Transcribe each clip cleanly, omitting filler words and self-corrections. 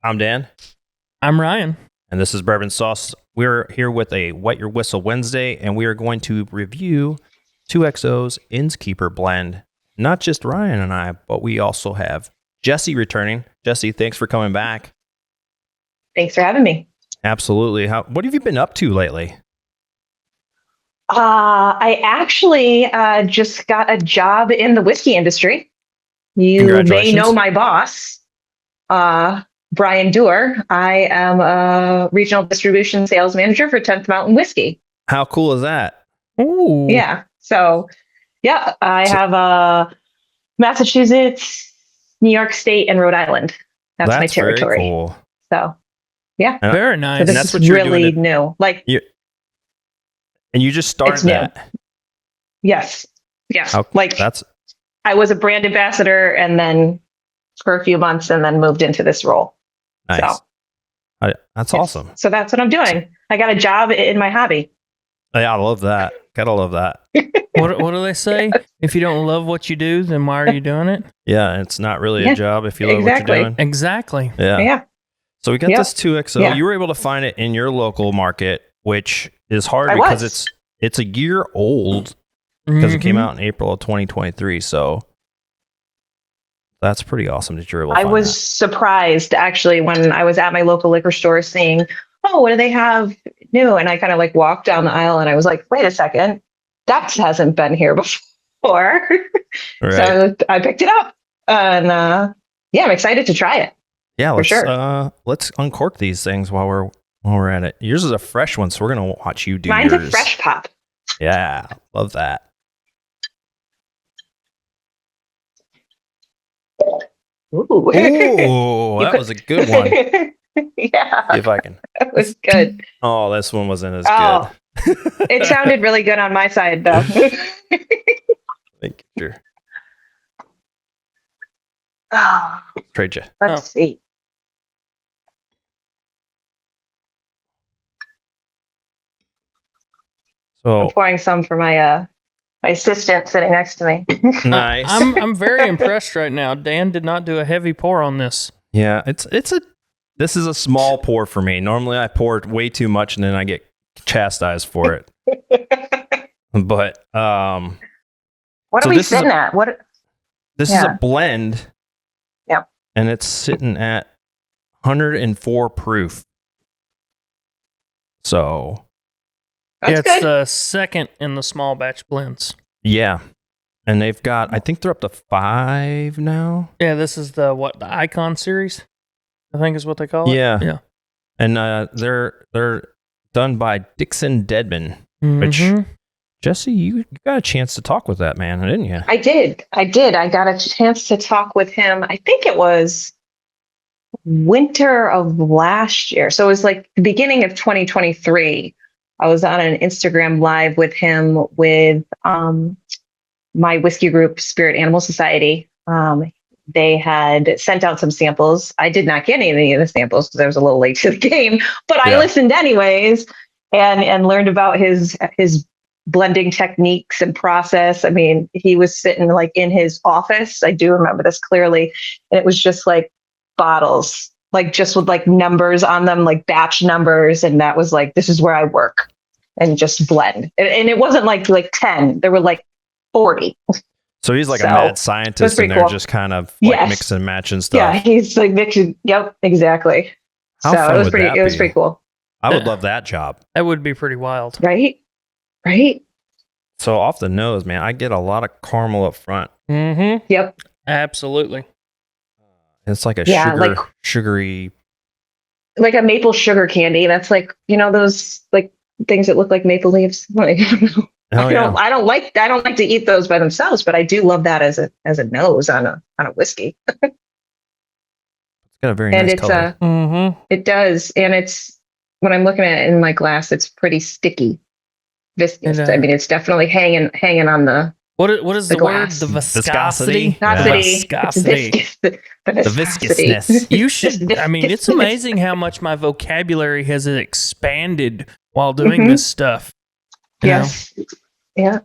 I'm Dan. I'm Ryan. And this is Bourbon Sauce. We're here with a Wet Your Whistle Wednesday, and we are going to review 2XO's Innskeeper blend. Not just Ryan and I, but we also have Jesse returning. Jesse, thanks for coming back. Thanks for having me. Absolutely. What have you been up to lately? I actually just got a job in the whiskey industry. You may know my boss, Brian Doerr. I am a regional distribution sales manager for 10th Mountain Whiskey. How cool is that? Ooh. Yeah. So, I have Massachusetts, New York State, and Rhode Island. That's my territory. Very cool. So, yeah. Very nice. So this is really new. And you just started that? Yes. That's... I was a brand ambassador and then for a few months and then moved into this role. Nice. So, that's awesome. So that's what I'm doing. I got a job in my hobby. Yeah, I love that. Gotta love that. What do they say? If you don't love what you do, then why are you doing it? Yeah, it's not really a job if you love what you're doing. Exactly. Yeah. So we got this 2XO. Yeah. You were able to find it in your local market, which is hard because it's a year old because it came out in April of 2023. So that's pretty awesome that you're able to find I was surprised actually when I was at my local liquor store seeing, what do they have new? And I kind of walked down the aisle and I was like, wait a second, that hasn't been here before. Right. So I picked it up and I'm excited to try it. Yeah, let's uncork these things while we're at it. Yours is a fresh one, so we're gonna watch you do Mine's yours. A fresh pop. Yeah, love that. Ooh, that was a good one. Yeah. See if I can. That was good. Oh, this one wasn't as good. It sounded really good on my side, though. Thank you. Sure. Trade you. Let's see. So I'm pouring some for my assistant sitting next to me. Nice. I'm very impressed right now. Dan did not do a heavy pour on this. Yeah, this is a small pour for me. Normally I pour way too much and then I get chastised for it. But what are we sitting at? This is a blend. Yeah. And it's sitting at 104 proof. So that's it's the second in the small batch blends. Yeah. And they've got, I think they're up to 5 now. Yeah, this is the Icon series, I think is what they call it. Yeah. And they're done by Dixon Dedman, which, Jesse, you got a chance to talk with that man, didn't you? I did. I got a chance to talk with him. I think it was winter of last year. So it was the beginning of 2023. I was on an Instagram live with him with my whiskey group, Spirit Animal Society. They had sent out some samples. I did not get any of the samples because I was a little late to the game, but I listened anyways and learned about his blending techniques and process. I mean, he was sitting in his office. I do remember this clearly. And it was just bottles, just with numbers on them, batch numbers. And that was this is where I work and just blend. And it wasn't 10, there were 40. So he's a mad scientist and they're just kind of mix and match and stuff. Yeah, he's mixing. Yep, exactly. How fun it was would pretty cool. I would love that job. That would be pretty wild. Right? So off the nose, man, I get a lot of caramel up front. Mm-hmm. Yep. Absolutely. It's like a sugary. Like a maple sugar candy. That's those things that look like maple leaves. I don't like to eat those by themselves, but I do love that as a nose on a whiskey. It's got a very nice color. It does, and it's when I'm looking at it in my glass, it's pretty sticky, viscous. I mean, it's definitely hanging on the. What is the word? The viscosity. Viscosity. The viscousness. You should. I mean, it's amazing how much my vocabulary has expanded while doing this stuff. Yes. Yeah.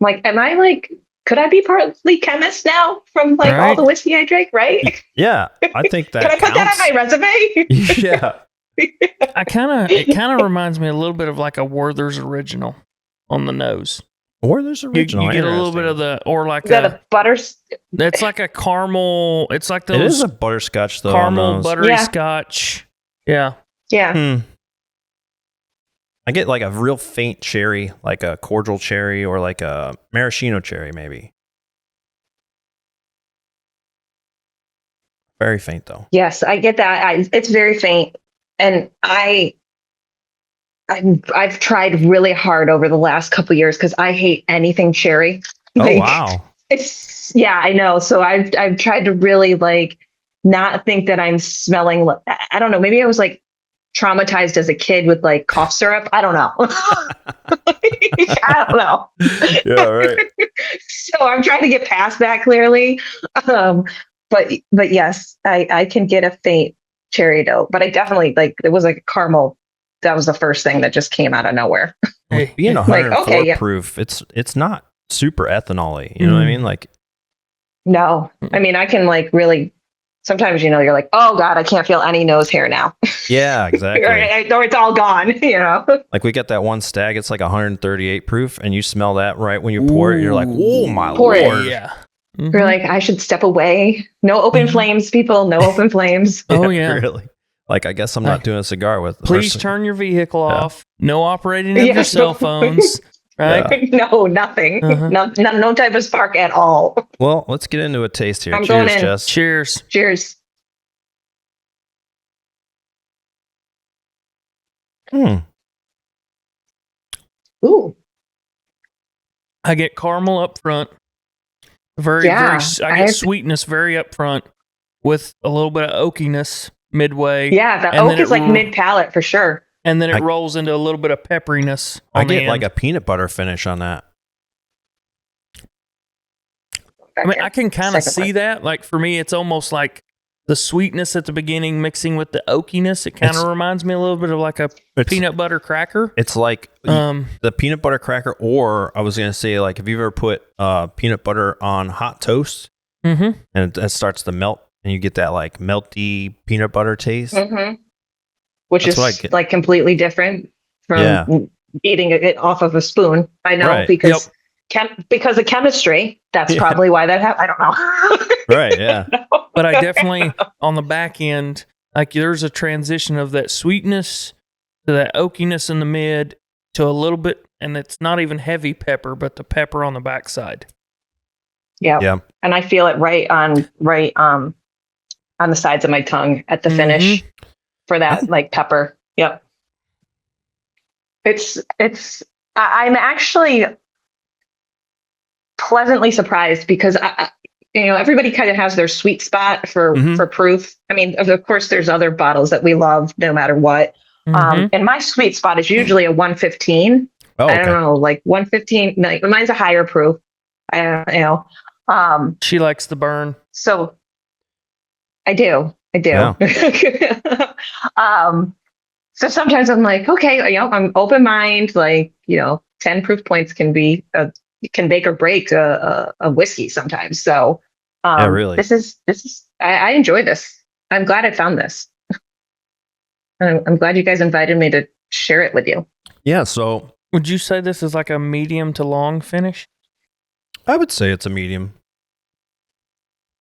Am I could I be partly chemist now from like all the whiskey I drink, right? Yeah, I think that Can I put that on my resume? Yeah. It kind of reminds me a little bit of like a Werther's Original on the nose. Werther's Original. You get a little bit of the butter. It's like a caramel. It's like those. It is a butterscotch though. Caramel buttery scotch. Yeah. Yeah. I get like a real faint cherry, like a cordial cherry or like a maraschino cherry, maybe. Very faint though. Yes, I get that. It's very faint, and I've tried really hard over the last couple of years because I hate anything cherry. Oh wow! I know. So I've tried to really like not think that I'm smelling. I don't know. Maybe I was like traumatized as a kid with like cough syrup. I don't know. I don't know. Yeah, right. So I'm trying to get past that clearly. But yes, I can get a faint cherry note, but I definitely like it was like a caramel. That was the first thing that just came out of nowhere. Being 104 proof, it's not super ethanol-y. You know what I mean? Like, no, I mean I can like really. Sometimes you're like, oh god, I can't feel any nose hair now. Yeah, exactly. or it's all gone. Like we got that one stag. It's like 138 proof, and you smell that right when you pour it. You're like, oh my lord. Yeah. Mm-hmm. You're like, I should step away. No open flames, people. No open flames. Oh yeah, really. Like I guess I'm not doing a cigar with. Please turn your vehicle off. No operating of your cell phones. Right? Yeah. No, nothing. No type of spark at all. Well, let's get into a taste here. I'm Cheers, going in. Jess. Cheers. Cheers. Ooh. I get caramel up front. I get sweetness very up front with a little bit of oakiness midway. Yeah, the oak is like mid palate for sure. And then it rolls into a little bit of pepperiness. I get like a peanut butter finish on that. I mean, I can kind of see that. Like for me, it's almost like the sweetness at the beginning mixing with the oakiness. It kind of reminds me a little bit of like a peanut butter cracker. It's like the peanut butter cracker, or I was going to say, like, have you ever put peanut butter on hot toast and it starts to melt and you get that like melty peanut butter taste? Which is like completely different from eating it off of a spoon. I know because of chemistry. That's probably why that happened. I don't know. Right. Yeah. But I definitely on the back end, like there's a transition of that sweetness to that oakiness in the mid to a little bit, and it's not even heavy pepper, but the pepper on the backside. Yeah. And I feel it right on the sides of my tongue at the finish. For that, like pepper. Yep. I'm actually pleasantly surprised because everybody kind of has their sweet spot for proof. I mean, of course, there's other bottles that we love no matter what. And my sweet spot is usually a 115. Oh, okay. I don't know, like 115. Like, mine's a higher proof. She likes the burn. So I do. Yeah. So sometimes I'm like, okay, I'm open mind. Like, 10 proof points can make or break a whiskey sometimes. So, really, this is. I enjoy this. I'm glad I found this. I'm glad you guys invited me to share it with you. Yeah. So, would you say this is like a medium to long finish? I would say it's a medium.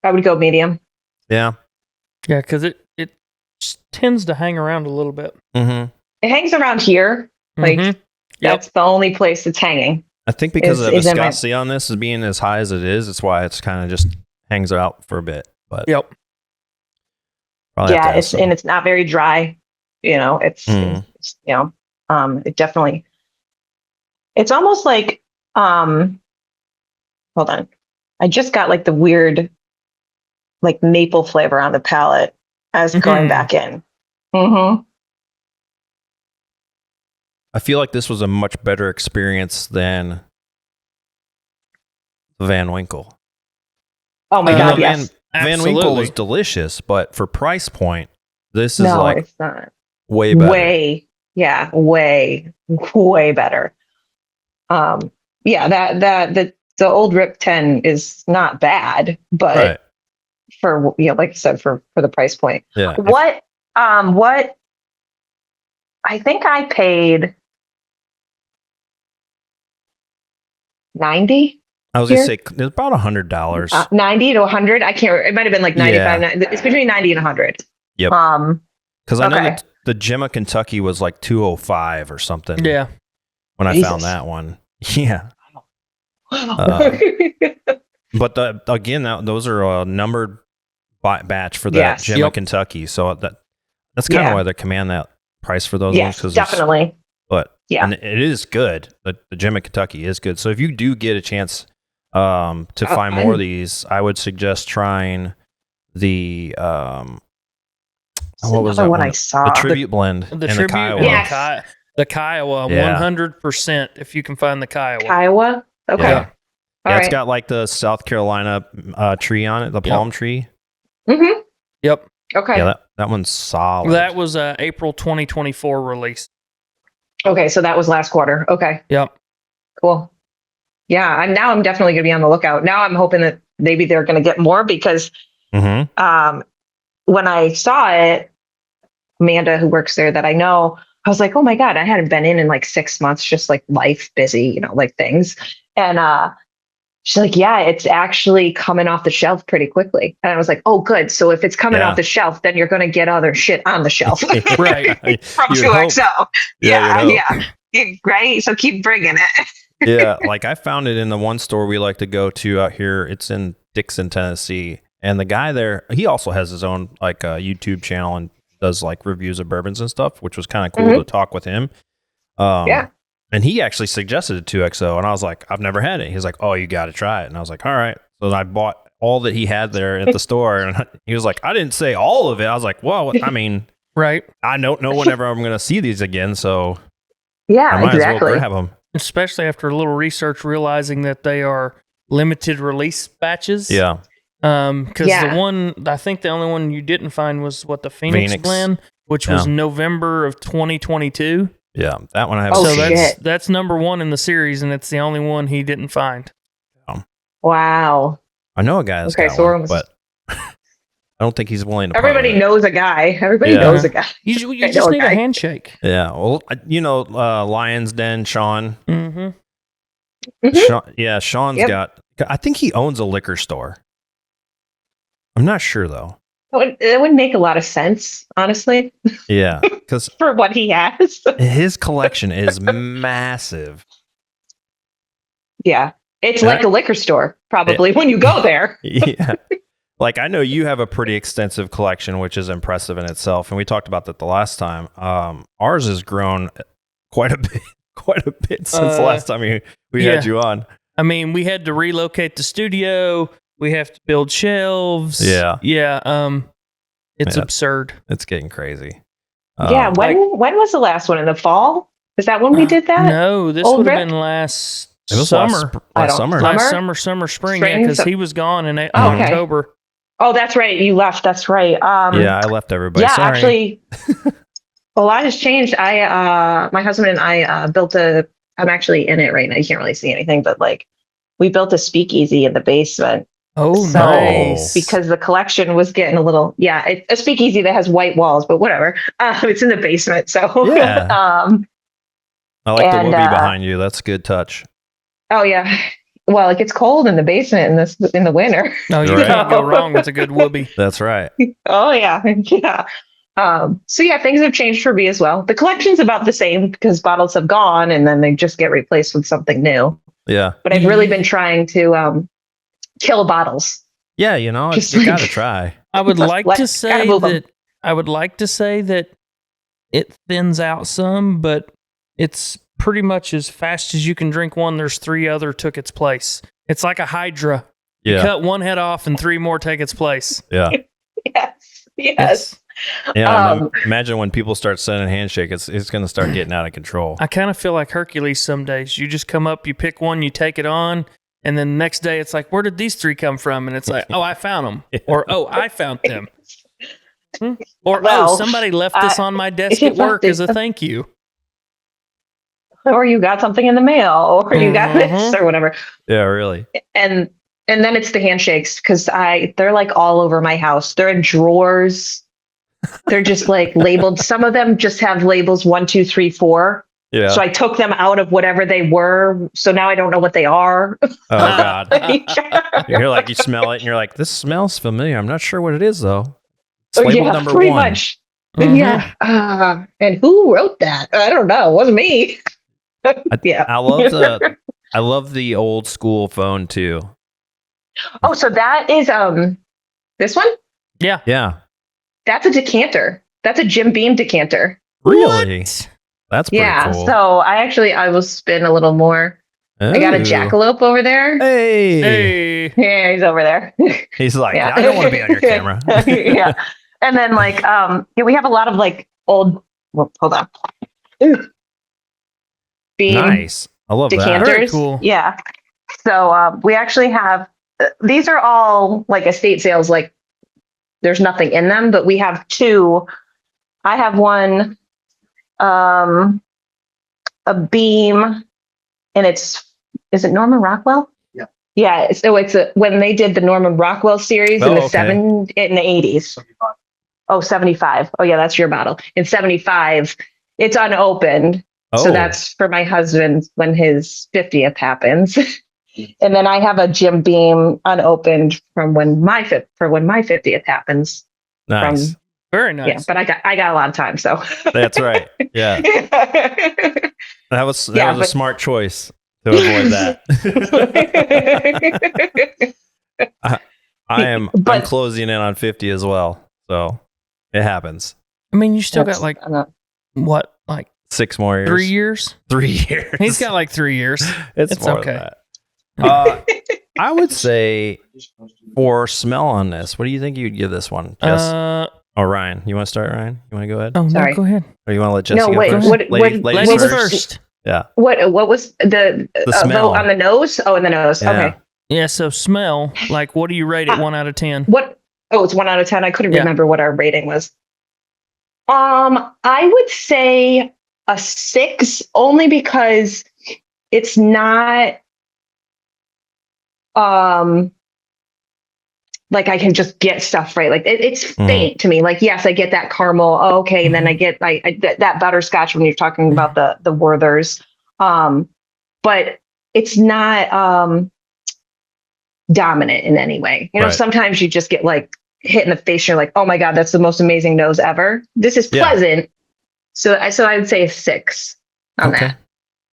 I would go medium. Yeah. Yeah, because it tends to hang around a little bit. It hangs around here. Like that's the only place it's hanging. I think because of the viscosity on this is being as high as it is, it's why it's kind of just hangs out for a bit. But it's not very dry. It definitely. It's almost like hold on, I just got like the weird, like maple flavor on the palate as going back in. I feel like this was a much better experience than Van Winkle. Oh my God, yes. Van Winkle was delicious, but for price point, this is it's not. Way better. Way better. The The old Rip 10 is not bad, but for like I said, for the price point. Yeah. What I think I paid 90. I was gonna say it's about $100. 90 to 100. I can't. It might have been like 95. It's between 90 and 100. Yep. Because I know that the Gemma Kentucky was like 205 or something. Yeah. When I found that one. Yeah. But again, those are a numbered batch for that Gemma Kentucky. So that's kind of why they command that price for those ones. Yes, definitely. But and it is good. The Gemma Kentucky is good. So if you do get a chance to find more of these, I would suggest trying the what was that one I saw? The Tribute Blend and the Kiowa. Yes. The Kiowa, 100%. If you can find the Kiowa. Kiowa? Okay. Yeah, it's got like the South Carolina tree on it, the palm tree. Mm-hmm. Yep. Okay. Yeah, that one's solid. That was April 2024 release. Okay, so that was last quarter. Okay. Yep. Cool. Yeah, I'm definitely going to be on the lookout. Now I'm hoping that maybe they're going to get more because when I saw it, Amanda, who works there that I know, I was like, oh my God, I hadn't been in like 6 months, just like life busy, like things. And she's like, yeah, it's actually coming off the shelf pretty quickly. And I was like, oh, good. So if it's coming off the shelf, then you're going to get other shit on the shelf. Right. From 2XO. Yeah. Right. So keep bringing it. Yeah. Like I found it in the one store we like to go to out here. It's in Dixon, Tennessee. And the guy there, he also has his own like YouTube channel and does like reviews of bourbons and stuff, which was kind of cool to talk with him. And he actually suggested a 2XO, and I was like, I've never had it. He's like, oh, you got to try it. And I was like, all right. So I bought all that he had there at the store, and he was like, I didn't say all of it. I was like, well, I mean, right. I don't know whenever I'm going to see these again, so I might as well grab them. Especially after a little research, realizing that they are limited release batches. Yeah. Because the one, I think the only one you didn't find was the Phoenix blend, which was November of 2022. Yeah, that one I have. So that's number one in the series, and it's the only one he didn't find. Wow. I know a guy that's got one, but I don't think he's willing to. Everybody knows a guy. Everybody knows a guy. You just need a handshake. Yeah. Well, Lion's Den, Sean. Mm-hmm. Sean's got. I think he owns a liquor store. I'm not sure though. It would make a lot of sense, honestly. Yeah, because for what he has, his collection is massive. Yeah, it's like a liquor store, probably when you go there. Yeah, like I know you have a pretty extensive collection, which is impressive in itself, and we talked about that the last time. Ours has grown quite a bit since the last time we had you on. I mean, we had to relocate the studio. We have to build shelves. Yeah. It's absurd. It's getting crazy. When was the last one? In the fall? Is that when we did that? No, this would have been last summer. Last summer, spring. Yeah, because he was gone in October. Oh, that's right. You left. That's right. I left everybody. Yeah, Sorry. actually, a lot has changed. My husband and I built I'm actually in it right now. You can't really see anything, but like we built a speakeasy in the basement. Oh, nice. Because the collection was getting a little, a speakeasy that has white walls, but whatever. It's in the basement. So, I like the whoopee behind you. That's a good touch. Oh, yeah. Well, it gets cold in the basement in the winter. No, you can't go wrong with a good whoopee. That's right. Oh, yeah. Yeah. Things have changed for me as well. The collection's about the same because bottles have gone and then they just get replaced with something new. Yeah. But I've really been trying to, kill bottles. Yeah, you gotta try. I would like to say that it thins out some, but it's pretty much as fast as you can drink one. There's 3 other took its place. It's like a Hydra. You cut one head off and 3 more take its place. Yeah. Yes. Yeah. Imagine when people start sending handshake, it's going to start getting out of control. I kind of feel like Hercules some days. You just come up, you pick one, you take it on. And then the next day, it's like, where did these 3 come from? And it's like, oh, I found them. Or, oh, I found them. Or, somebody left this on my desk at work as a thank you. or you got something in the mail, or you got this, or whatever. Yeah, really. And then it's the handshakes because they're like all over my house. They're in drawers. They're just like labeled. Some of them just have labels 1, 2, 3, 4. Yeah. So I took them out of whatever they were. So now I don't know what they are. Oh God. You're like, you smell it and you're like, this smells familiar. I'm not sure what it is though. It's labeled number pretty 1. much. Yeah. And who wrote that? I don't know. It wasn't me. Yeah. I love the old school phone too. Oh, so that is this one? Yeah. Yeah. That's a decanter. That's a Jim Beam decanter. Really? What? That's pretty cool. So I will spin a little more. Ooh. I got a jackalope over there. Hey. Yeah, he's over there. He's like, I don't want to be on your camera. Yeah. And then we have a lot of like old, hold on. Beam nice. I love decanters. that. Very cool. Yeah. So we actually have, these are all like estate sales, like there's nothing in them, but we have 2. I have one, a Beam, and is it Norman Rockwell? Yeah. Yeah. So it's when they did the Norman Rockwell series in the 80s. 75. Oh, 75. Oh yeah, that's your model. In 75, it's unopened. Oh. So that's for my husband when his 50th happens. And then I have a Jim Beam unopened from when my 50th happens. Nice. Very nice. Yeah, but I got a lot of time, so That's right. Yeah. That was a smart choice to avoid that. I'm closing in on 50 as well. So it happens. I mean, you still got like 6 more years. 3 years? 3 years. He's got like 3 years. It's more okay. than that. I would say for smell on this, what do you think you'd give this one? Jess? Ryan. You want to start, Ryan? You want to go ahead? Oh, sorry. No, go ahead. Or you want to let Jesse No, go wait. first? Ladies first. Yeah. What was the smell vote on the nose? Oh, in the nose. Yeah. Okay. Yeah, so smell, like what do you rate it 1 out of 10? What? Oh, it's 1 out of 10. I couldn't remember what our rating was. I would say a 6, only because it's not like I can just get stuff right. Like it's faint to me. Like, yes, I get that caramel. Oh, okay. And then I get that butterscotch when you're talking about the Werthers. But it's not dominant in any way. You know, right. Sometimes you just get like hit in the face. And you're like, oh my God, that's the most amazing nose ever. This is pleasant. So I would say a 6 on that.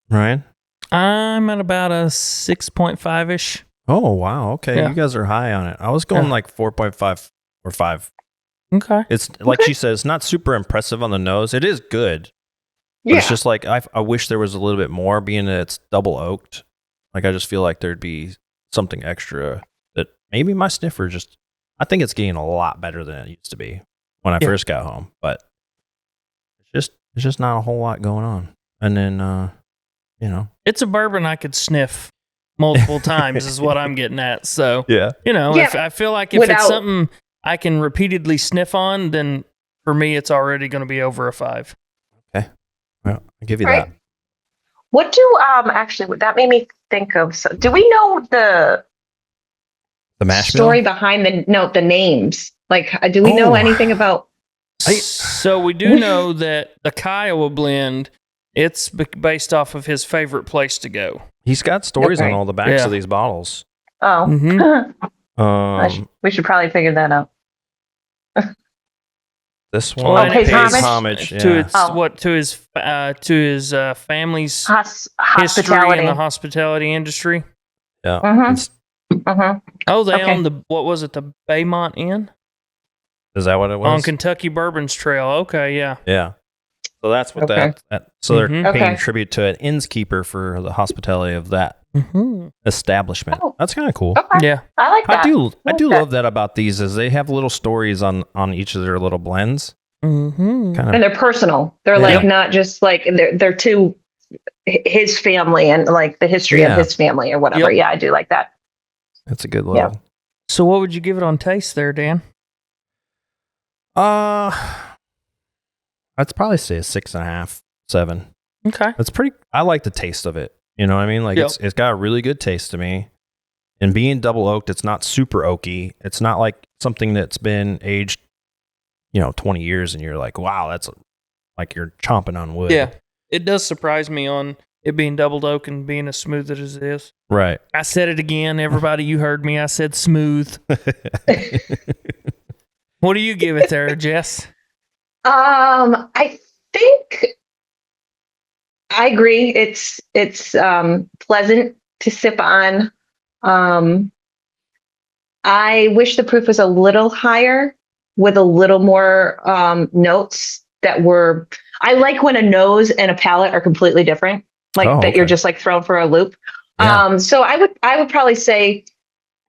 Ryan? I'm at about a 6.5-ish. Oh, wow. Okay. Yeah. You guys are high on it. I was going like 4.5 or 5. Okay. It's like she says, not super impressive on the nose. It is good. But it's just like, I wish there was a little bit more, being that it's double oaked. Like, I just feel like there'd be something extra that maybe my sniffer I think it's getting a lot better than it used to be when I first got home. But it's just not a whole lot going on. And then, it's a bourbon I could sniff multiple times is what I'm getting at. So, if I feel like if it's something I can repeatedly sniff on, then for me, it's already going to be over a 5. Okay. Well, I'll give you that. What do, actually, that made me think of, so do we know the mash story behind the names? Like, do we know anything about? So we do know that the Kiowa blend, it's based off of his favorite place to go. He's got stories on all the backs of these bottles. Oh, mm-hmm. We should probably figure that out. This one pays homage to his family's history in the hospitality industry. Yeah. Oh, they own what was it? The Baymont Inn? Is that what it was? On Kentucky Bourbon's Trail. Okay, yeah. Yeah. So that's what that. So they're paying tribute to an Innskeeper for the hospitality of that establishment. Oh. That's kind of cool. Okay. Yeah, I like that. I do love that about these, is they have little stories on each of their little blends. And they're personal. They're like not just like they're to his family and like the history of his family or whatever. Yep. Yeah, I do like that. That's a good little. Yeah. So what would you give it on taste there, Dan? I'd probably say a 6.5, 7. Okay. It's pretty. I like the taste of it. You know what I mean? Like it's got a really good taste to me. And being double oaked, it's not super oaky. It's not like something that's been aged, 20 years, and you're like, wow, that's like you're chomping on wood. Yeah, it does surprise me on it being double oak and being as smooth as it is. Right. I said it again, everybody. You heard me. I said smooth. What do you give it there, Jess? I think I agree. It's pleasant to sip on. I wish the proof was a little higher with a little more notes that were. I like when a nose and a palate are completely different, that you're just like thrown for a loop. Yeah. So I would probably say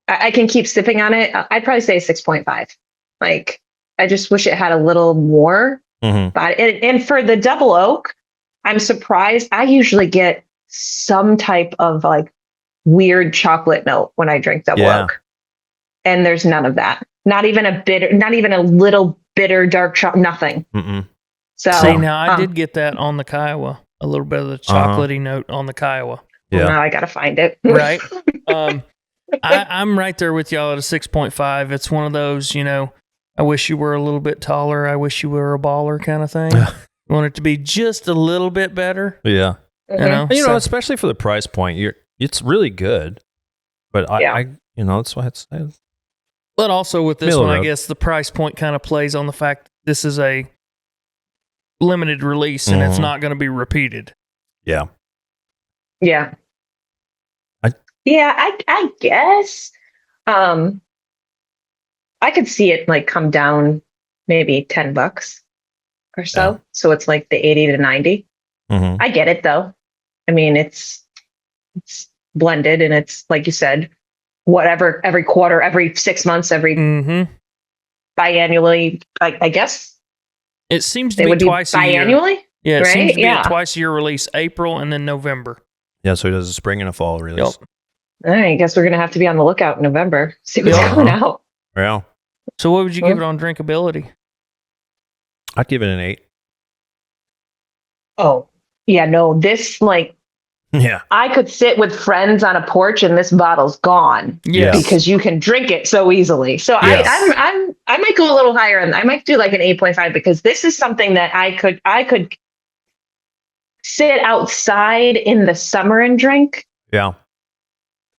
I can keep sipping on it. I'd probably say 6.5. Like I just wish it had a little more. Mm-hmm. But and for the double oak, I'm surprised. I usually get some type of like weird chocolate note when I drink double oak, and there's none of that. Not even a bitter, not even a little bitter dark chocolate. Nothing. Mm-mm. So see, now I did get that on the Kiowa. A little bit of the chocolatey note on the Kiowa. Yeah. Well, now I gotta find it. Right. I'm right there with y'all at a 6.5. It's one of those, I wish you were a little bit taller. I wish you were a baller kind of thing. You want it to be just a little bit better. Yeah. Mm-hmm. And, especially for the price point, it's really good. But I that's why it's. But also with this one, I guess the price point kind of plays on the fact that this is a limited release and it's not going to be repeated. Yeah. Yeah. I guess. I could see it like come down maybe $10 or so. Yeah. So it's like the 80 to 90. Mm-hmm. I get it though. I mean, it's blended and it's like you said, whatever, every quarter, every 6 months, every biannually, I guess. It seems to be twice a year. Biannually? Yeah, it seems to be a twice a year release, April and then November. Yeah, so he does a spring and a fall release. Yep. All right, I guess we're going to have to be on the lookout in November. See what's coming out. Yeah. So what would you give it on drinkability? I'd give it an 8. Oh, yeah, no, this I could sit with friends on a porch and this bottle's gone. Yes. Because you can drink it so easily. So yes. I might go a little higher and I might do like an 8.5 because this is something that I could sit outside in the summer and drink. Yeah.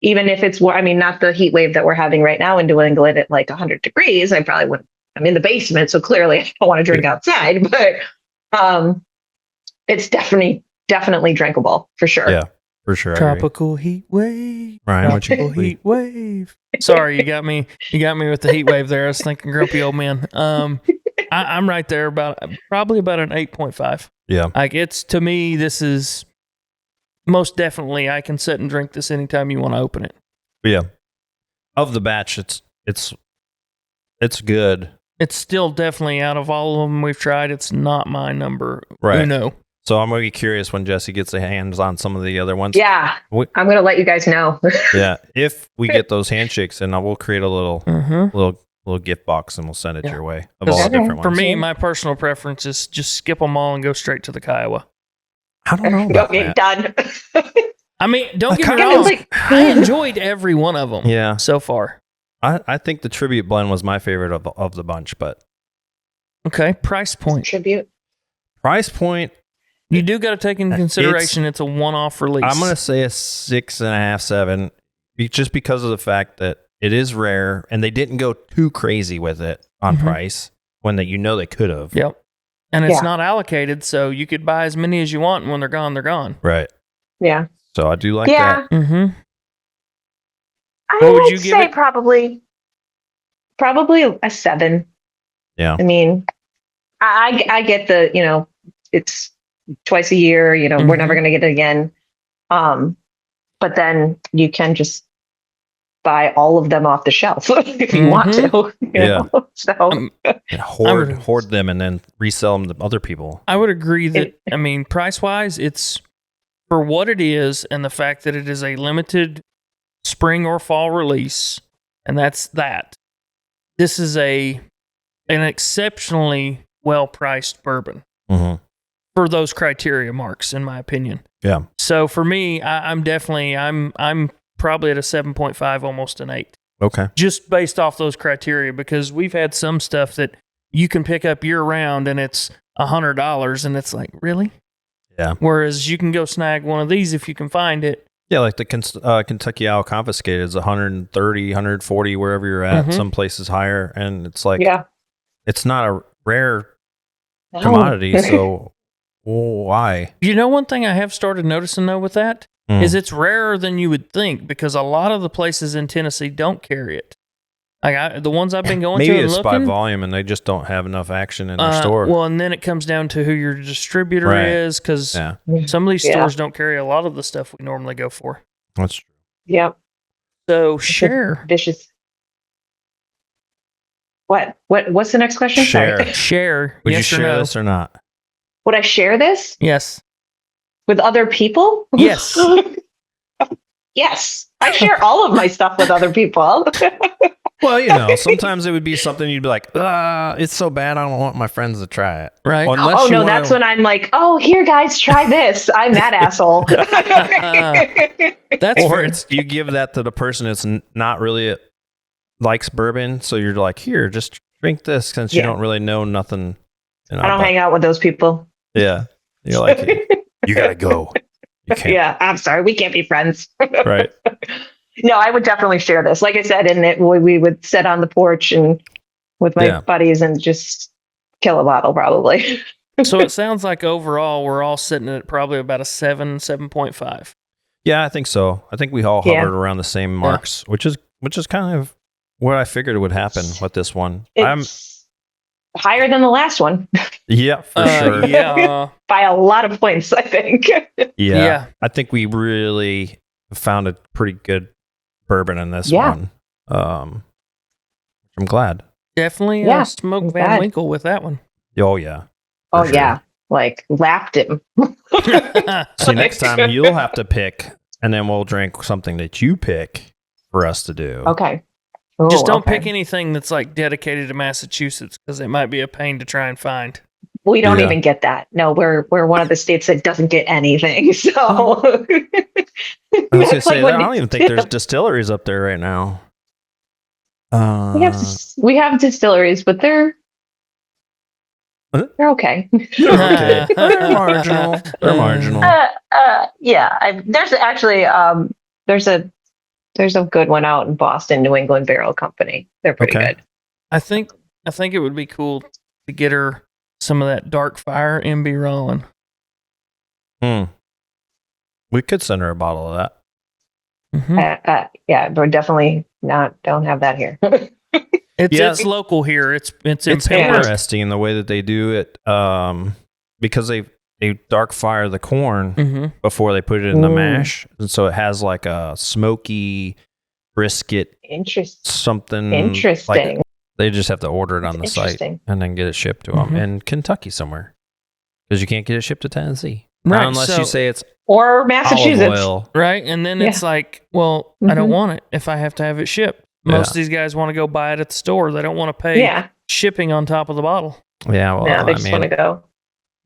Even if it's, not the heat wave that we're having right now in New England at like 100 degrees, I probably wouldn't. I'm in the basement, so clearly I don't want to drink outside, but it's definitely drinkable for sure. Yeah, for sure. Tropical heat wave. Ryan, tropical heat wave. Sorry, you got me with the heat wave there. I was thinking grumpy old man. I'm right there probably about an 8.5. Yeah. Like to me, this is most definitely I can sit and drink this anytime you want to open it. Yeah. Of the batch, it's good. It's still definitely out of all of them we've tried. It's not my number. Right. Uno. So I'm going to be curious when Jesse gets their hands on some of the other ones. Yeah. I'm going to let you guys know. Yeah. If we get those handshakes, then we'll create a little gift box and we'll send it your way of all the different ones. For me, my personal preference is just skip them all and go straight to the Kiowa. I don't know about that. Done. Don't get me wrong. I enjoyed every one of them so far. I think the tribute blend was my favorite of the bunch, but... Okay, price point. Tribute. Price point... You do got to take into consideration it's a one-off release. I'm going to say a 6.5, 7, just because of the fact that it is rare, and they didn't go too crazy with it on price, when they could have. Yep. And it's not allocated, so you could buy as many as you want, and when they're gone, they're gone. Right. Yeah. So I do like that. Mm-hmm. I would say probably a 7. Yeah. I mean, I get the, it's twice a year, we're never going to get it again. But then you can just buy all of them off the shelf if you want to. You know? So hoard them and then resell them to other people. I would agree that, price wise, it's for what it is and the fact that it is a limited spring or fall release. And that's that. This is an exceptionally well-priced bourbon. Mm-hmm. for those criteria marks, in my opinion. Yeah. So for me, I'm definitely I'm probably at a 7.5, almost an 8. Okay. Just based off those criteria, because we've had some stuff that you can pick up year round and it's $100, and it's like, really? Yeah. Whereas you can go snag one of these if you can find it. Yeah, like the Kentucky Owl Confiscated is 130, 140, wherever you're at. Mhm. Some places higher, and it's like, Yeah. it's not a rare commodity, so why? You know, one thing I have started noticing though with that is it's rarer than you would think, because a lot of the places in Tennessee don't carry it. Like the ones I've been going Maybe to and it's looking, by volume, and they just don't have enough action in their store. Well, and then it comes down to who your distributor Right. is, because Yeah, some of these stores don't carry a lot of the stuff we normally go for. that's true. Yep. So share. Vicious. What's the next question? Share. Sorry. Share. Would Yes you or share no? this or not? Would I share this Yes. with other people? Yes. Yes. I share all of my stuff with other people. Well, you know, sometimes it would be something you'd be like, it's so bad, I don't want my friends to try it. Right. Unless Oh you no, wanna- that's when I'm like, oh, here, guys, try this. I'm that asshole. That's Or fair. it's you give that to the person that's not really likes bourbon, so you're like, here, just drink this, since you Yeah. don't really know nothing. You know, I don't but- hang out with those people. Yeah, you're like, you gotta go. You can't. Yeah, I'm sorry, we can't be friends. Right. No, I would definitely share this. Like I said, and we would sit on the porch and with my buddies and just kill a bottle, probably. So it sounds like overall we're all sitting at probably about a 7.5. Yeah, I think so. I think we all hovered around the same marks, which is kind of what I figured would happen with this one. It's higher than the last one. Yeah, for sure. Yeah. By a lot of points, I think. Yeah. I think we really found a pretty good bourbon in this one. I'm glad. Definitely smoke I'm Van glad. Winkle with that one. Oh, yeah. Oh, sure. yeah. Like, laughed him. See, next time you'll have to pick, and then we'll drink something that you pick for us to do. Okay. Just Ooh, don't okay. pick anything that's like dedicated to Massachusetts, because it might be a pain to try and find. We don't even get that. No, we're one of the states that doesn't get anything. So I was gonna say, I don't even think there's distilleries up there right now. we have distilleries, but they're okay. Okay. They're marginal. They're marginal. Yeah. There's actually there's a good one out in Boston, New England Barrel Company. They're pretty good. I think it would be cool to get her some of that Dark Fire MB rolling. We could send her a bottle of that. Mm-hmm. Yeah, but definitely don't have that here. It's local here. It's interesting the way that they do it, because they dark fire the corn before they put it in the mash, and so it has like a smoky brisket. Something interesting. Like, they just have to order it on the site and then get it shipped to them in Kentucky somewhere, because you can't get it shipped to Tennessee, right? Not unless you say it's or Massachusetts, olive oil. Right? And then it's like, well, I don't want it if I have to have it shipped. Most of these guys want to go buy it at the store. They don't want to pay shipping on top of the bottle. Yeah, well, they just want to go.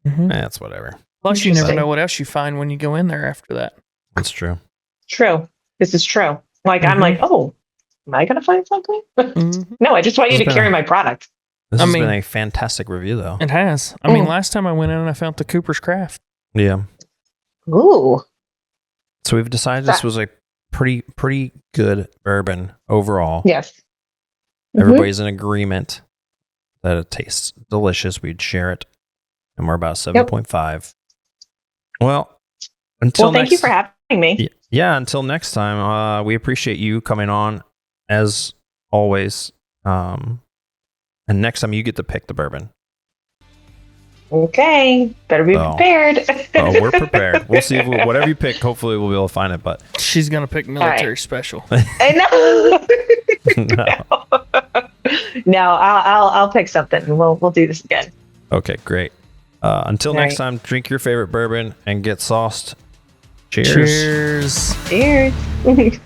That's whatever. Plus, you never know what else you find when you go in there after that. That's true. True. This is true. Like, I'm like, oh, am I going to find something? No, I just want you to carry my product. This has been a fantastic review, though. It has. I mean, last time I went in and I found the Cooper's Craft. Yeah. Ooh. So we've decided this was a pretty good bourbon overall. Yes. Everybody's in agreement that it tastes delicious. We'd share it. And we're about 7.5. Well, thank you for having me. Yeah, until next time, we appreciate you coming on as always. And next time you get to pick the bourbon. Okay, better be prepared. We're prepared. We'll see if whatever you pick. Hopefully, we'll be able to find it. But she's gonna pick military special. I know. No, I'll pick something. And we'll do this again. Okay, great. Until next time, drink your favorite bourbon and get sauced. Cheers. Cheers. Cheers.